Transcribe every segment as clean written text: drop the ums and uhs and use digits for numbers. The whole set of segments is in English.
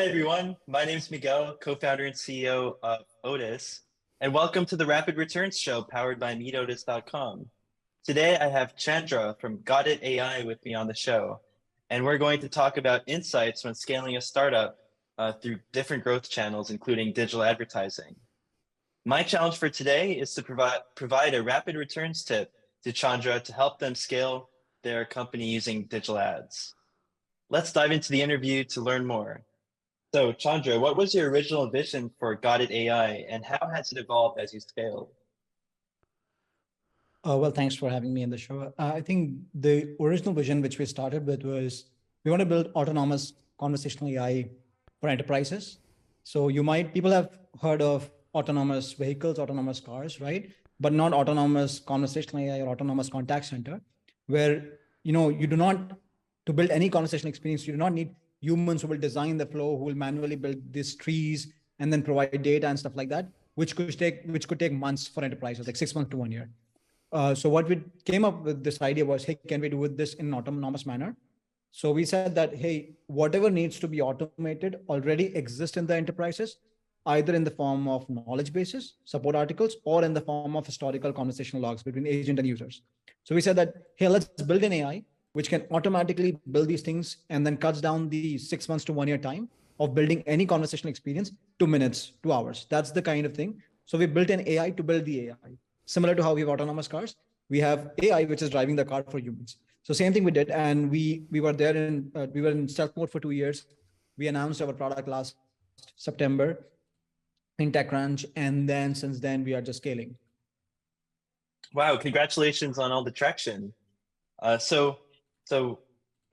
Hi, everyone. My name is Miguel, co-founder and CEO of Otis, and welcome to the Rapid Returns Show powered by MeetOtis.com. Today, I have Chandra from Got It AI with me on the show, and we're going to talk about insights when scaling a startup through different growth channels, including digital advertising. My challenge for today is to provide a rapid returns tip to Chandra to help them scale their company using digital ads. Let's dive into the interview to learn more. So, Chandra, what was your original vision for Got It AI, and how has it evolved as you scaled? Well, thanks for having me in the show. I think the original vision which we started with was we want to build autonomous conversational AI for enterprises. So people have heard of autonomous vehicles, autonomous cars, right? But not autonomous conversational AI or autonomous contact center, where you do not to build any conversation experience, you do not need humans who will design the flow, who will manually build these trees and then provide data and stuff like that, which could take months for enterprises, like 6 months to 1 year. So what we came up with this idea was, hey, can we do this in an autonomous manner? So we said that, hey, whatever needs to be automated already exists in the enterprises, either in the form of knowledge bases, support articles, or in the form of historical conversational logs between agent and users. So we said that, hey, let's build an AI which can automatically build these things and then cuts down the 6 months to 1 year time of building any conversational experience to minutes, 2 hours. That's the kind of thing. So we built an AI to build the AI. Similar to how we have autonomous cars, we have AI which is driving the car for humans. So same thing we did, and we were in stealth mode for 2 years. We announced our product last September in TechCrunch, and then since then we are just scaling. Wow, congratulations on all the traction. So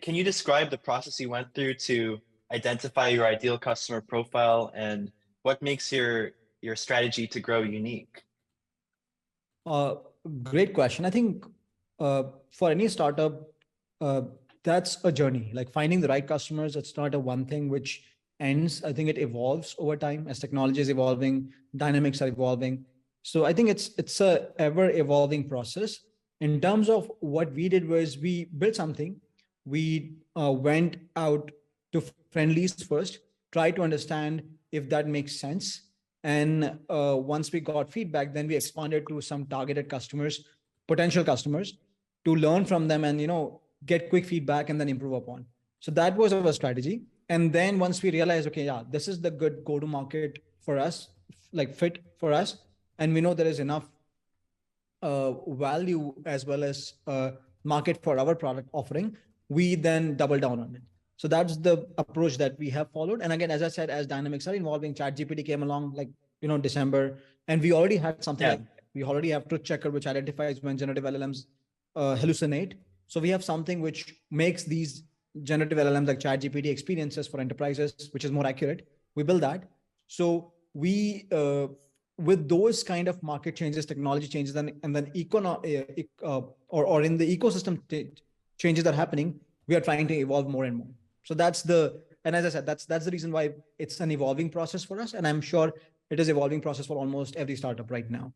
can you describe the process you went through to identify your ideal customer profile and what makes your strategy to grow unique? Uh, Great question. I think for any startup, uh, that's a journey. Like finding the right customers, it's not a one thing which ends. I think it evolves over time as technology is evolving, dynamics are evolving. So I think it's a ever evolving process. In terms of what we did was we built something. We went out to friendlies first, try to understand if that makes sense, and once we got feedback, then we expanded to some targeted customers, potential customers, to learn from them and get quick feedback and then improve upon. So that was our strategy. And then once we realized, okay, yeah, this is the good go to market for us, like fit for us, and we know there is enough value as well as market for our product offering, we then double down on it. So that's the approach that we have followed. And again, as I said, as dynamics are evolving, ChatGPT came along like December, and we already had something Yeah. like we already have truth checker which identifies when generative LLMs hallucinate. So we have something which makes these generative LLMs like ChatGPT experiences for enterprises, which is more accurate. We build that. So we with those kind of market changes, technology changes, and then or in the ecosystem changes that are happening, we are trying to evolve more and more. So and as I said, that's the reason why it's an evolving process for us, and I'm sure it is evolving process for almost every startup right now.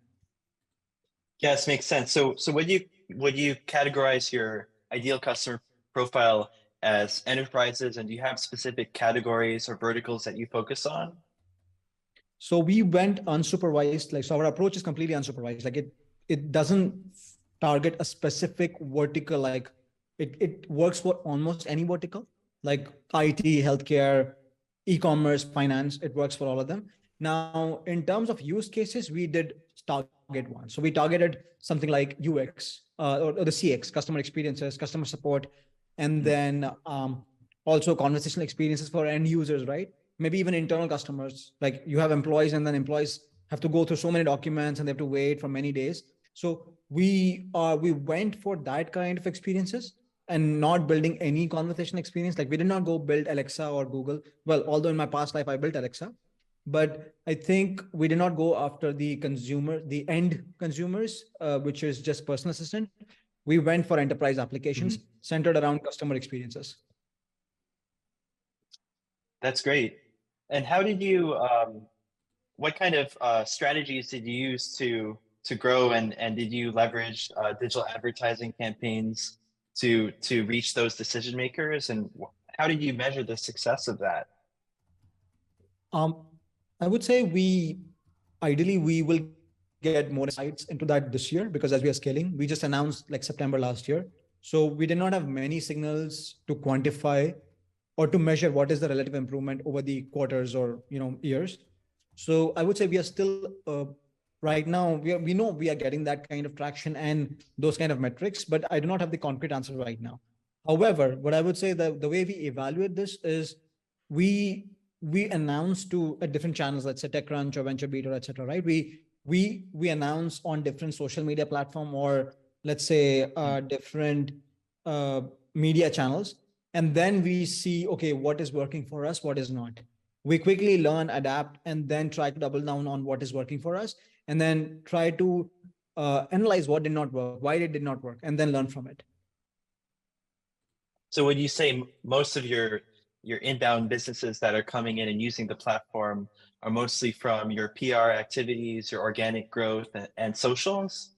Yes, makes sense. So would you categorize your ideal customer profile as enterprises, and do you have specific categories or verticals that you focus on? So we went unsupervised, like so our approach is completely unsupervised. Like it doesn't target a specific vertical, like it works for almost any vertical, like IT, healthcare, e-commerce, finance, it works for all of them. Now, in terms of use cases, we did target one. So we targeted something like UX or the CX, customer experiences, customer support, and then also conversational experiences for end users, right? Maybe even internal customers, like you have employees and then employees have to go through so many documents and they have to wait for many days. So we went for that kind of experiences and not building any conversation experience. Like we did not go build Alexa or Google. Well, although in my past life I built Alexa, but I think we did not go after the end consumers, which is just personal assistant. We went for enterprise applications centered around customer experiences. That's great. And what kind of strategies did you use to grow, and did you leverage digital advertising campaigns to reach those decision makers? And how did you measure the success of that? Um, I would say ideally we will get more insights into that this year because as we are scaling, we just announced like September last year. So we did not have many signals to quantify or to measure what is the relative improvement over the quarters or years. So I would say we are still right now we know we are getting that kind of traction and those kind of metrics, but I do not have the concrete answer right now. However, what I would say the way we evaluate this is we we announce to at different channels, let's say TechCrunch or VentureBeat or etc. Right? We announce on different social media platform or let's say different uh, media channels, and then we see okay what is working for us, what is not. We quickly learn, adapt, and then try to double down on what is working for us, and then try to analyze what did not work, why it did not work, and then learn from it. So would you say most of your inbound businesses that are coming in and using the platform are mostly from your PR activities, your organic growth, and socials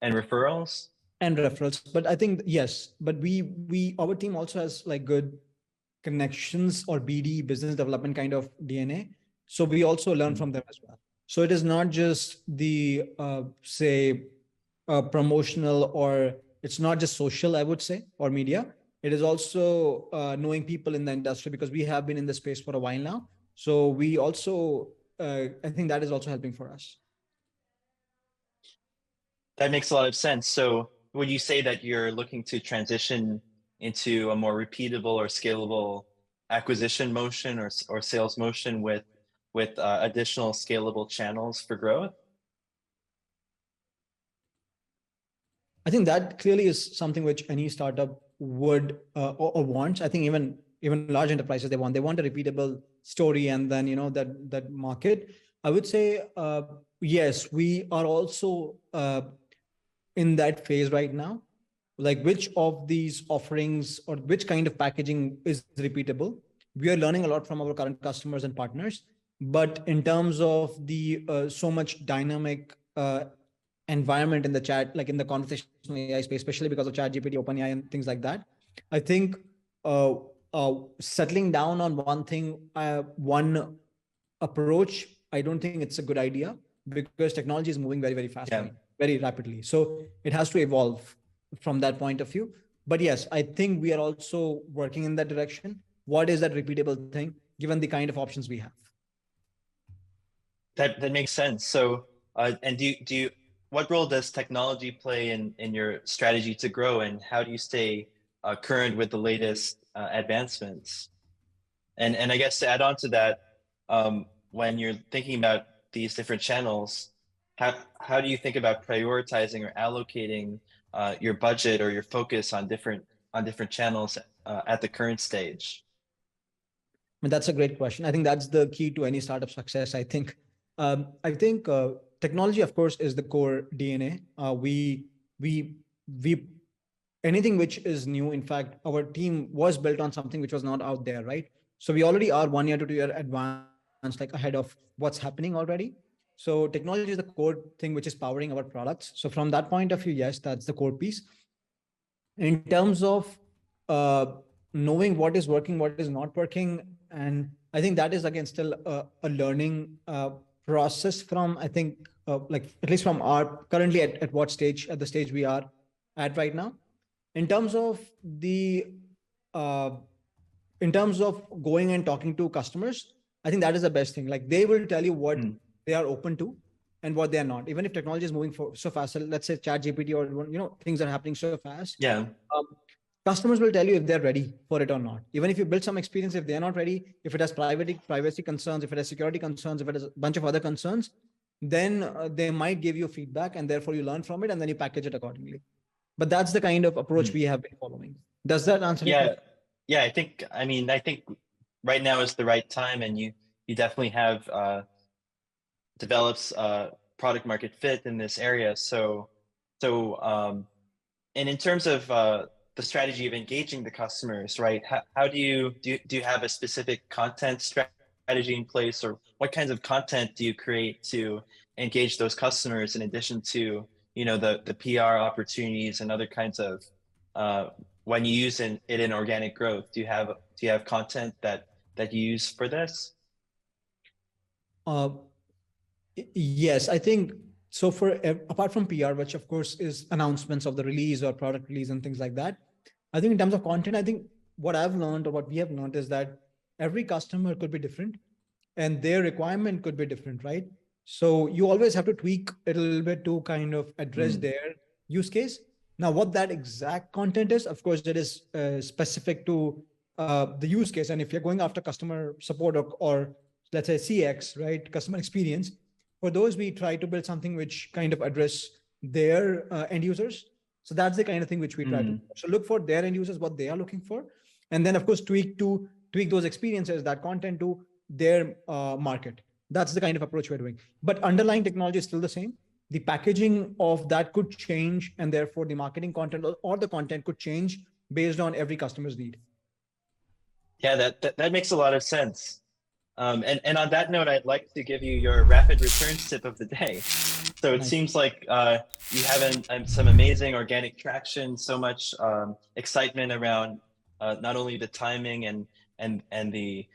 and referrals? And referrals, but I think yes, but we our team also has like good connections or BD, business development kind of DNA. So we also learn Mm. from them as well. So it is not just the say promotional, or it's not just social, I would say, or media. It is also knowing people in the industry because we have been in the space for a while now. So we also, I think that is also helping for us. That makes a lot of sense. So would you say that you're looking to transition into a more repeatable or scalable acquisition motion or sales motion with additional scalable channels for growth? I think that clearly is something which any startup would or wants. I think even large enterprises they want a repeatable story, and then that market. I would say yes, we are also in that phase right now. Like which of these offerings or which kind of packaging is repeatable? We are learning a lot from our current customers and partners, but in terms of the so much dynamic environment in the chat, like in the conversational AI space, especially because of Chat GPT, OpenAI, and things like that. I think uh, settling down on one thing, one approach, I don't think it's a good idea because technology is moving very, very fast, Yeah. right? Very rapidly. So it has to evolve from that point of view. But yes, I think we are also working in that direction. What is that repeatable thing given the kind of options we have? That makes sense. So, and do you what role does technology play in your strategy to grow, and how do you stay current with the latest advancements? And I guess to add on to that, when you're thinking about these different channels, how do you think about prioritizing or allocating your budget or your focus on different channels at the current stage? Mean, that's a great question. I think that's the key to any startup success. I think technology, of course, is the core DNA. We we anything which is new. In fact, our team was built on something which was not out there, right? So we already are 1 year to 2 year advanced, like ahead of what's happening already. So technology is the core thing which is powering our products. So from that point of view, yes, that's the core piece. In terms of uh, knowing what is working, what is not working, and I think that is again still a learning process from I think like at least from our currently at what stage at the stage we are at right now. In terms of the uh, in terms of going and talking to customers, I think that is the best thing. Like they will tell you what Hmm. they are open to and what they are not. Even if technology is moving so fast, so let's say Chat GPT or things are happening so fast, Yeah. um, customers will tell you if they're ready for it or not. Even if you build some experience, if they're not ready, if it has privacy concerns, if it has security concerns, if it has a bunch of other concerns, then they might give you feedback, and therefore you learn from it, and then you package it accordingly. But that's the kind of approach Hmm. we have been following. Does that answer your Yeah. question? Yeah. I think right now is the right time, and you definitely have develops product market fit in this area. So and in terms of the strategy of engaging the customers, right? How do you have a specific content strategy in place, or what kinds of content do you create to engage those customers in addition to the PR opportunities and other kinds of when you use it in organic growth? Do you have content that you use for this? Uh, yes, I think so. Apart from PR, which of course is announcements of the release or product release and things like that, I think in terms of content, I think what I've learned or what we have learned is that every customer could be different and their requirement could be different, right? So you always have to tweak it a little bit to kind of address Mm, their use case. Now, what that exact content is, of course, it is specific to the use case. And if you're going after customer support or let's say CX, right, customer experience, for those we try to build something which kind of address their end users. So that's the kind of thing which we try to do. mm. So look for their end users, what they are looking for, and then of course tweak those experiences, that content to their market. That's the kind of approach we're doing. But underlying technology is still the same. The packaging of that could change, and therefore the marketing content or the content could change based on every customer's need. Yeah, that makes a lot of sense. And on that note, I'd like to give you your rapid returns tip of the day. So it Nice. seems like you have some amazing organic traction, so much excitement around not only the timing and the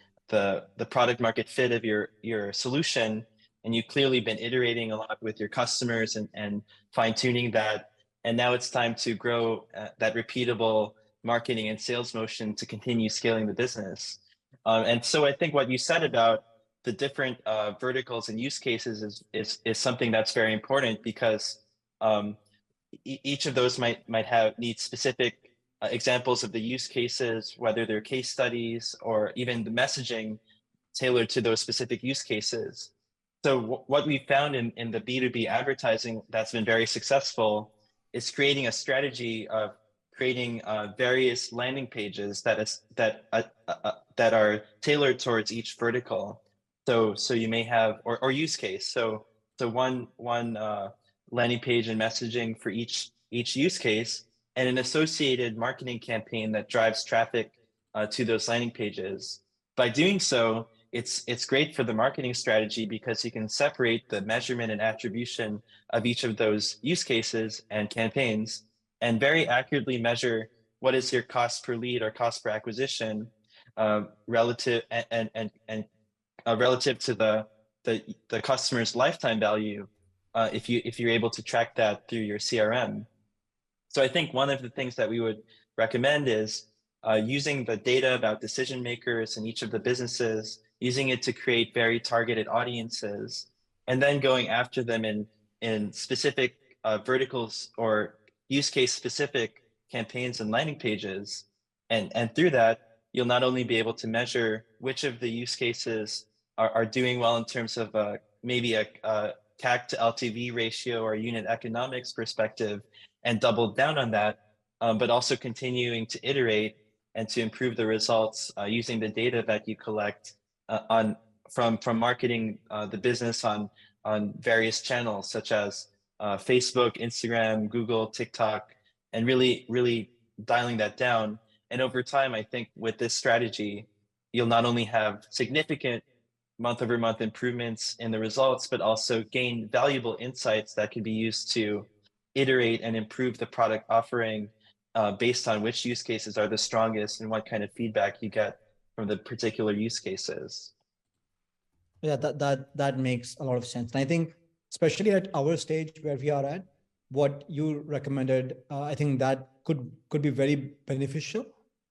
product market fit of your solution, and you've clearly been iterating a lot with your customers and fine tuning that. And now it's time to grow that repeatable marketing and sales motion to continue scaling the business. And so I think what you said about the different verticals and use cases is something that's very important because um, each of those might have need specific examples of the use cases, whether they're case studies or even the messaging tailored to those specific use cases. So what we found in the B2B advertising that's been very successful is creating a strategy of creating various landing pages that are tailored towards each vertical. So you may have or use case. So one landing page and messaging for each use case, and an associated marketing campaign that drives traffic to those landing pages. By doing so, it's great for the marketing strategy because you can separate the measurement and attribution of each of those use cases and campaigns and very accurately measure what is your cost per lead or cost per acquisition relative relative to the customer's lifetime value if you're able to track that through your CRM. So I think one of the things that we would recommend is using the data about decision makers in each of the businesses, using it to create very targeted audiences, and then going after them in specific verticals or use case specific campaigns and landing pages. And through that, you'll not only be able to measure which of the use cases are doing well in terms of maybe a CAC to LTV ratio or unit economics perspective, and double down on that, but also continuing to iterate and to improve the results using the data that you collect on from marketing the business on various channels such as Facebook, Instagram, Google, TikTok, and really dialing that down. And over time, I think with this strategy, you'll not only have significant month over month improvements in the results, but also gain valuable insights that can be used to iterate and improve the product offering based on which use cases are the strongest and what kind of feedback you get from the particular use cases. Yeah, that makes a lot of sense. And I think, especially at our stage where we are at, what you recommended, I think that could be very beneficial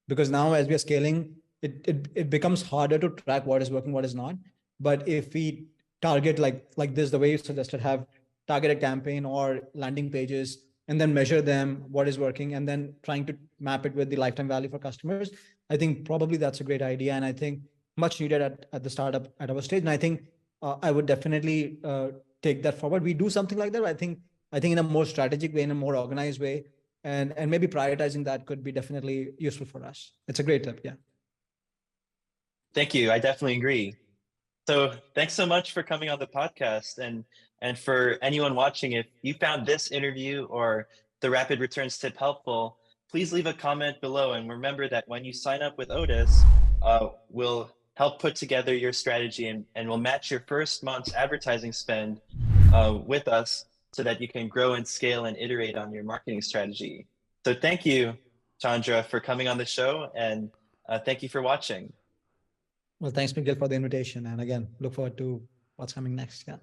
because now as we are scaling, it becomes harder to track what is working, what is not. But if we target like this, the way you suggested, have targeted campaign or landing pages, and then measure them, what is working, and then trying to map it with the lifetime value for customers, I think probably that's a great idea. And I think much needed at the startup at our stage. And I think I would definitely take that forward. We do something like that. I think in a more strategic way, in a more organized way, and maybe prioritizing that could be definitely useful for us. It's a great tip. Yeah. Thank you. I definitely agree. So thanks so much for coming on the podcast. And for anyone watching, if you found this interview or the rapid returns tip helpful, please leave a comment below. And remember that when you sign up with Otis, we'll help put together your strategy and we'll match your first month's advertising spend with us so that you can grow and scale and iterate on your marketing strategy. So thank you, Chandra, for coming on the show, and thank you for watching. Well, thanks, Miguel, for the invitation. And again, look forward to what's coming next. Yeah.